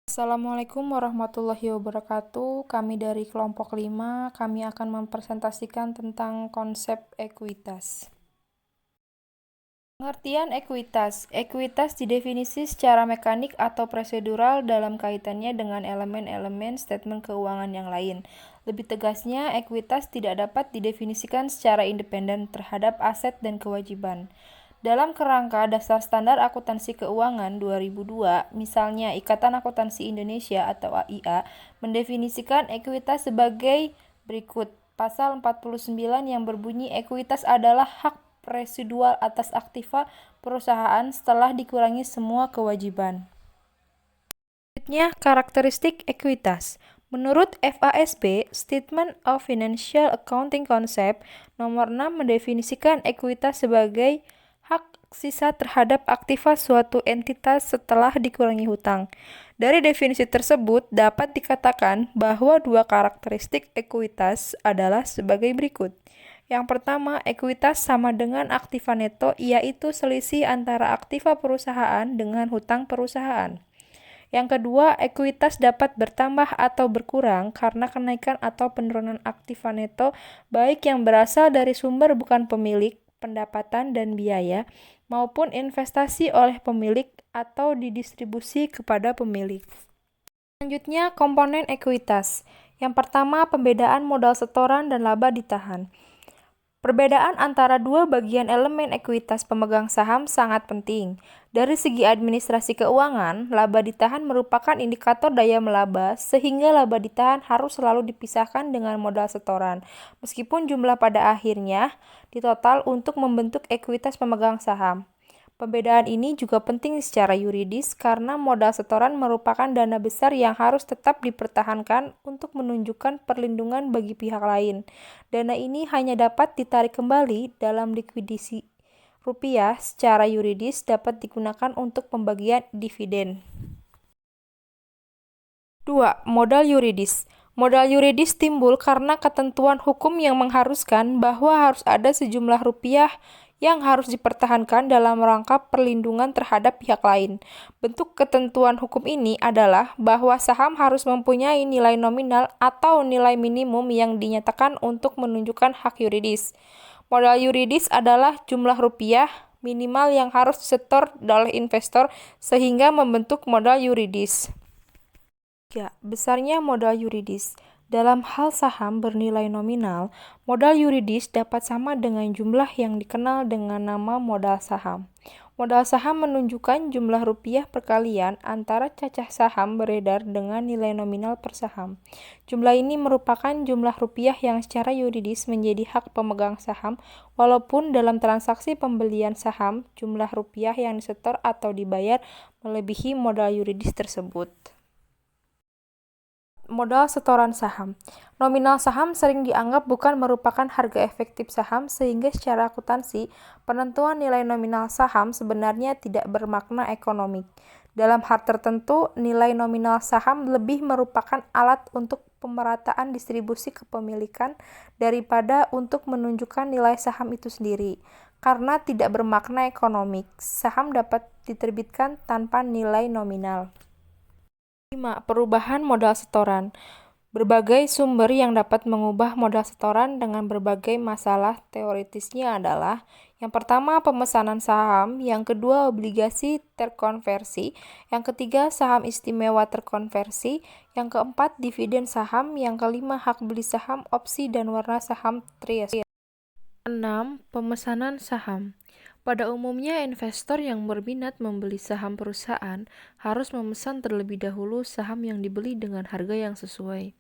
Assalamualaikum warahmatullahi wabarakatuh. Kami dari kelompok 5, kami akan mempresentasikan tentang konsep ekuitas. Pengertian ekuitas. Ekuitas didefinisi secara mekanik atau prosedural dalam kaitannya dengan elemen-elemen statement keuangan yang lain. Lebih tegasnya, ekuitas tidak dapat didefinisikan secara independen terhadap aset dan kewajiban. Dalam kerangka Dasar Standar Akuntansi Keuangan 2002, misalnya Ikatan Akuntansi Indonesia atau AIA, mendefinisikan ekuitas sebagai berikut. Pasal 49 yang berbunyi ekuitas adalah hak residual atas aktiva perusahaan setelah dikurangi semua kewajiban. Selanjutnya, karakteristik ekuitas. Menurut FASB, Statement of Financial Accounting Concept nomor 6 mendefinisikan ekuitas sebagai hak sisa terhadap aktiva suatu entitas setelah dikurangi hutang. Dari definisi tersebut dapat dikatakan bahwa dua karakteristik ekuitas adalah sebagai berikut. Yang pertama, ekuitas sama dengan aktiva neto, yaitu selisih antara aktiva perusahaan dengan hutang perusahaan. Yang kedua, ekuitas dapat bertambah atau berkurang karena kenaikan atau penurunan aktiva neto, baik yang berasal dari sumber bukan pemilik, pendapatan dan biaya, maupun investasi oleh pemilik atau didistribusi kepada pemilik. Selanjutnya, komponen ekuitas. Yang pertama, pembedaan modal setoran dan laba ditahan. Perbedaan antara dua bagian elemen ekuitas pemegang saham sangat penting. Dari segi administrasi keuangan, laba ditahan merupakan indikator daya melaba, sehingga laba ditahan harus selalu dipisahkan dengan modal setoran, meskipun jumlah pada akhirnya ditotal untuk membentuk ekuitas pemegang saham. Pembedaan ini juga penting secara yuridis karena modal setoran merupakan dana besar yang harus tetap dipertahankan untuk menunjukkan perlindungan bagi pihak lain. Dana ini hanya dapat ditarik kembali dalam likuidasi rupiah secara yuridis dapat digunakan untuk pembagian dividen. 2. Modal yuridis. Modal yuridis timbul karena ketentuan hukum yang mengharuskan bahwa harus ada sejumlah rupiah yang harus dipertahankan dalam rangka perlindungan terhadap pihak lain. Bentuk ketentuan hukum ini adalah bahwa saham harus mempunyai nilai nominal atau nilai minimum yang dinyatakan untuk menunjukkan hak yuridis. Modal yuridis adalah jumlah rupiah minimal yang harus disetor oleh investor sehingga membentuk modal yuridis. 3. Besarnya modal yuridis. Dalam hal saham bernilai nominal, modal yuridis dapat sama dengan jumlah yang dikenal dengan nama modal saham. Modal saham menunjukkan jumlah rupiah perkalian antara cacah saham beredar dengan nilai nominal per saham. Jumlah ini merupakan jumlah rupiah yang secara yuridis menjadi hak pemegang saham, walaupun dalam transaksi pembelian saham, jumlah rupiah yang disetor atau dibayar melebihi modal yuridis tersebut. Modal setoran saham. Nominal saham sering dianggap bukan merupakan harga efektif saham, sehingga secara akuntansi, penentuan nilai nominal saham sebenarnya tidak bermakna ekonomik. Dalam hal tertentu, nilai nominal saham lebih merupakan alat untuk pemerataan distribusi kepemilikan daripada untuk menunjukkan nilai saham itu sendiri. Karena tidak bermakna ekonomik, saham dapat diterbitkan tanpa nilai nominal. 5. Perubahan modal setoran. Berbagai sumber yang dapat mengubah modal setoran dengan berbagai masalah teoritisnya adalah: yang pertama, pemesanan saham; yang kedua, obligasi terkonversi; yang ketiga, saham istimewa terkonversi; yang keempat, dividen saham; yang kelima, hak beli saham, opsi dan warna saham TRIAS. 6. Pemesanan saham. Pada umumnya, investor yang berminat membeli saham perusahaan harus memesan terlebih dahulu saham yang dibeli dengan harga yang sesuai.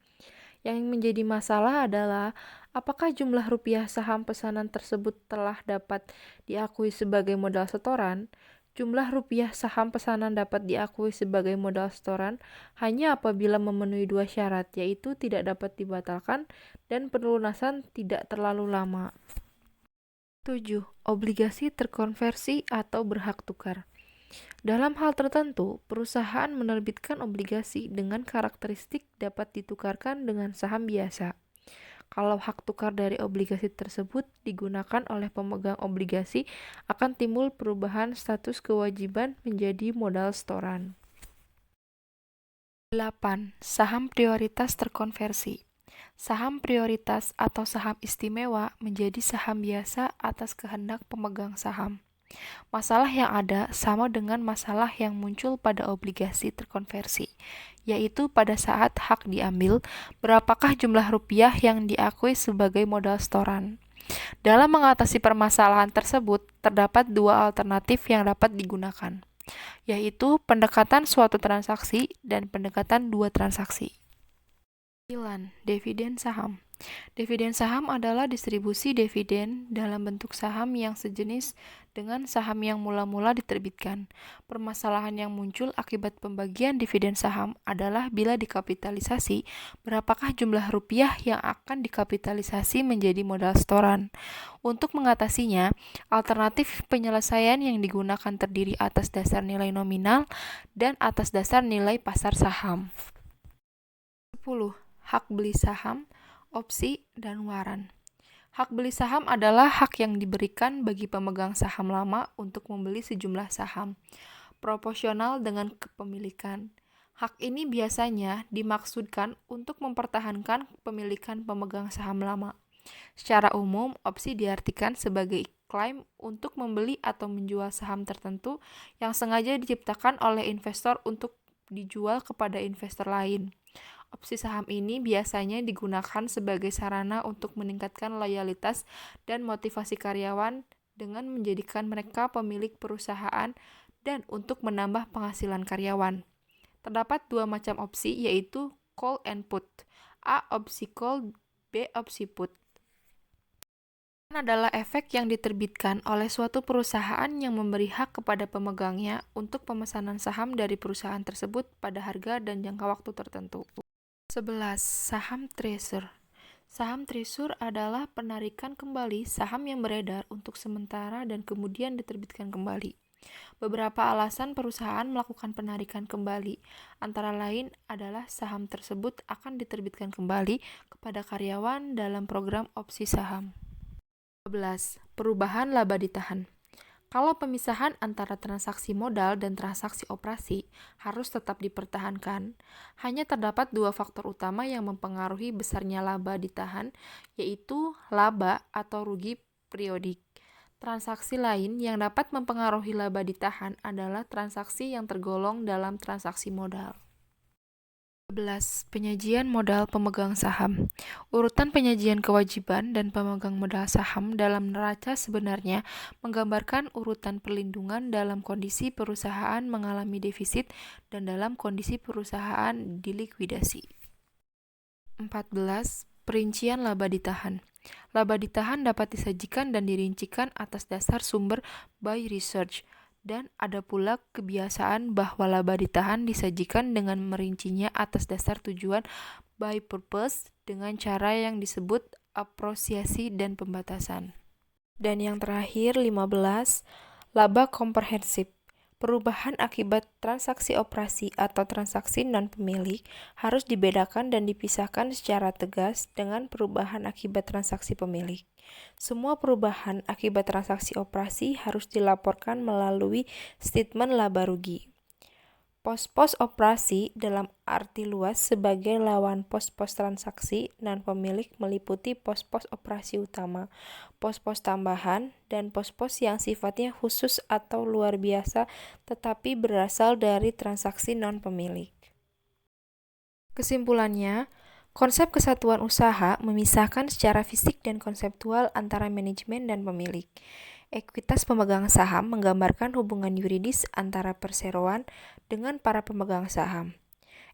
Yang menjadi masalah adalah apakah jumlah rupiah saham pesanan tersebut telah dapat diakui sebagai modal setoran. Jumlah rupiah saham pesanan dapat diakui sebagai modal setoran hanya apabila memenuhi dua syarat, yaitu tidak dapat dibatalkan dan pelunasan tidak terlalu lama. 7. Obligasi terkonversi atau berhak tukar. Dalam hal tertentu, perusahaan menerbitkan obligasi dengan karakteristik dapat ditukarkan dengan saham biasa. Kalau hak tukar dari obligasi tersebut digunakan oleh pemegang obligasi, akan timbul perubahan status kewajiban menjadi modal setoran. 8. Saham prioritas terkonversi. Saham prioritas atau saham istimewa menjadi saham biasa atas kehendak pemegang saham. Masalah yang ada sama dengan masalah yang muncul pada obligasi terkonversi, yaitu pada saat hak diambil, berapakah jumlah rupiah yang diakui sebagai modal setoran. Dalam mengatasi permasalahan tersebut, terdapat dua alternatif yang dapat digunakan, yaitu pendekatan suatu transaksi dan pendekatan dua transaksi. 9. Dividen saham. Dividen saham adalah distribusi dividen dalam bentuk saham yang sejenis dengan saham yang mula-mula diterbitkan. Permasalahan yang muncul akibat pembagian dividen saham adalah bila dikapitalisasi, berapakah jumlah rupiah yang akan dikapitalisasi menjadi modal setoran. Untuk mengatasinya, alternatif penyelesaian yang digunakan terdiri atas dasar nilai nominal dan atas dasar nilai pasar saham. 10. Hak beli saham, opsi, dan waran. Hak beli saham adalah hak yang diberikan bagi pemegang saham lama untuk membeli sejumlah saham, proporsional dengan kepemilikan. Hak ini biasanya dimaksudkan untuk mempertahankan kepemilikan pemegang saham lama. Secara umum, opsi diartikan sebagai klaim untuk membeli atau menjual saham tertentu yang sengaja diciptakan oleh investor untuk dijual kepada investor lain. Opsi saham ini biasanya digunakan sebagai sarana untuk meningkatkan loyalitas dan motivasi karyawan dengan menjadikan mereka pemilik perusahaan dan untuk menambah penghasilan karyawan. Terdapat dua macam opsi, yaitu call and put. A. Opsi call, B. Opsi put. Adalah efek yang diterbitkan oleh suatu perusahaan yang memberi hak kepada pemegangnya untuk pemesanan saham dari perusahaan tersebut pada harga dan jangka waktu tertentu. 11. Saham treasure. Saham treasure adalah penarikan kembali saham yang beredar untuk sementara dan kemudian diterbitkan kembali. Beberapa alasan perusahaan melakukan penarikan kembali, antara lain adalah saham tersebut akan diterbitkan kembali kepada karyawan dalam program opsi saham. 12. Perubahan laba ditahan. Kalau pemisahan antara transaksi modal dan transaksi operasi harus tetap dipertahankan, hanya terdapat dua faktor utama yang mempengaruhi besarnya laba ditahan, yaitu laba atau rugi periodik. Transaksi lain yang dapat mempengaruhi laba ditahan adalah transaksi yang tergolong dalam transaksi modal. 11. Penyajian modal pemegang saham. Urutan penyajian kewajiban dan pemegang modal saham dalam neraca sebenarnya menggambarkan urutan perlindungan dalam kondisi perusahaan mengalami defisit dan dalam kondisi perusahaan dilikuidasi. 14. Perincian laba ditahan. Laba ditahan dapat disajikan dan dirincikan atas dasar sumber by research, dan ada pula kebiasaan bahwa laba ditahan disajikan dengan merincinya atas dasar tujuan by purpose dengan cara yang disebut apresiasi dan pembatasan. Dan yang terakhir, 15. Laba komprehensif. Perubahan akibat transaksi operasi atau transaksi non-pemilik harus dibedakan dan dipisahkan secara tegas dengan perubahan akibat transaksi pemilik. Semua perubahan akibat transaksi operasi harus dilaporkan melalui statement laba rugi. Pos-pos operasi dalam arti luas sebagai lawan pos-pos transaksi non-pemilik meliputi pos-pos operasi utama, pos-pos tambahan, dan pos-pos yang sifatnya khusus atau luar biasa tetapi berasal dari transaksi non-pemilik. Kesimpulannya, konsep kesatuan usaha memisahkan secara fisik dan konseptual antara manajemen dan pemilik. Ekuitas pemegang saham menggambarkan hubungan yuridis antara perseroan dengan para pemegang saham.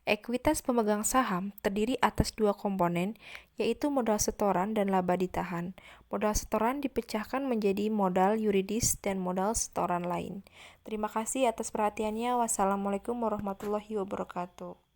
Ekuitas pemegang saham terdiri atas dua komponen, yaitu modal setoran dan laba ditahan. Modal setoran dipecahkan menjadi modal yuridis dan modal setoran lain. Terima kasih atas perhatiannya. Wassalamualaikum warahmatullahi wabarakatuh.